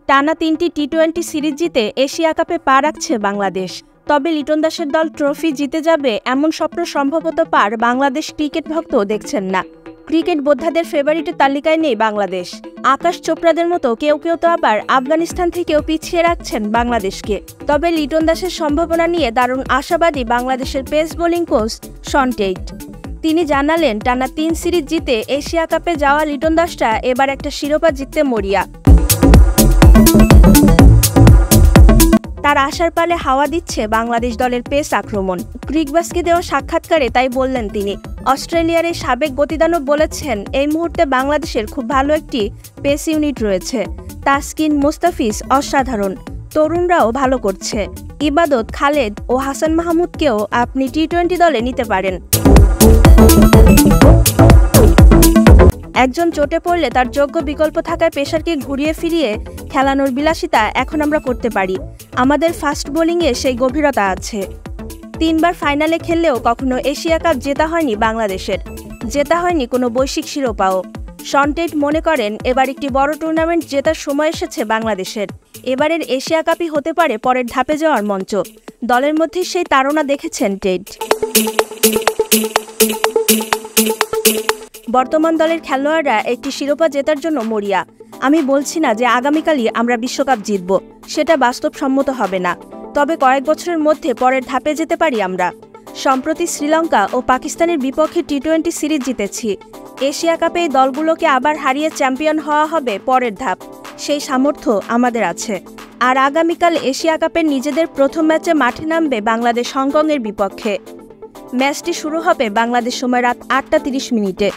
টানা ৩টি টি-20 সিরিজ জিতে এশিয়া কাপে পা রাখছে বাংলাদেশ। তবে লিটন দাসের দল ট্রফি জিতে যাবে এমন স্বপ্ন সম্ভবত পার বাংলাদেশ ক্রিকেট ভক্তও দেখছেন না। ক্রিকেট বোদ্ধাদের ফেভারিটের তালিকায় নেই বাংলাদেশ। আকাশ চোপড়াদের মতো কেউ কেউ তো আবার আফগানিস্তান থেকেও পিছিয়ে রাখছেন বাংলাদেশকে। তবে লিটন দাসের সম্ভাবনা নিয়ে দারুণ আশাবাদী বাংলাদেশের pace bowling coach Shaun Tait. তিনি জানালেন, টানা ৩ সিরিজ জিতে এশিয়া কাপে যাওয়া লিটন দাসরা এবার একটা শিরোপা জিততে মরিয়া। তার আশার পালে হাওয়া দিচ্ছে বাংলাদেশ দলের পেস আক্রমণ। ক্রিকবাসকে দেওয়া সাক্ষাৎকারে তাই বললেন তিনি। অস্ট্রেলিয়ার এই সাবেক গতিদানব বলেছেন, এই মুহূর্তে বাংলাদেশের খুব ভালো একটি পেস ইউনিট রয়েছে। তাসকিন, মুস্তাফিজ অসাধারণ, তরুণরাও ভালো করছে। ইবাদত, খালেদ ও হাসান মাহমুদকেও আপনি টি-20 দলে নিতে পারেন। একজন চোটে পড়লে তার যোগ্য বিকল্প থাকায় পেসারকে ঘুরিয়ে ফিরিয়ে খেলানোর বিলাসিতা এখন আমরা করতে পারি। আমাদের ফাস্ট বোলিংয়ে সেই গভীরতা আছে। ৩ বার ফাইনালে খেললেও কখনো এশিয়া কাপ জেতা হয়নি বাংলাদেশের, জেতা হয়নি কোনো বৈশ্বিক শিরোপাও। শন টেইট মনে করেন, এবার একটি বড় টুর্নামেন্ট জেতার সময় এসেছে বাংলাদেশের। এবারের এশিয়া কাপই হতে পারে পরের ধাপে যাওয়ার মঞ্চ। দলের মধ্যে সেই তাড়না দেখেছেন টেইট। বর্তমান দলের খেলোয়াড়রা একটি শিরোপা জেতার জন্য মরিয়া। আমি বলছি না যে আগামীকালই আমরা বিশ্বকাপ জিতব, সেটা বাস্তবসম্মত হবে না। তবে কয়েক বছরের মধ্যে পরের ধাপে যেতে পারি আমরা। সম্প্রতি শ্রীলঙ্কা ও পাকিস্তানের বিপক্ষে টি-20 সিরিজ জিতেছি। এশিয়া কাপে এই দলগুলোকে আবার হারিয়ে চ্যাম্পিয়ন হওয়া হবে পরের ধাপ। সেই সামর্থ্য আমাদের আছে। আর আগামীকাল এশিয়া কাপের নিজেদের প্রথম ম্যাচে মাঠে নামবে বাংলাদেশ হংকংয়ের বিপক্ষে। ম্যাচটি শুরু হবে বাংলাদেশ সময় রাত ৮টা ৩০ মিনিটে।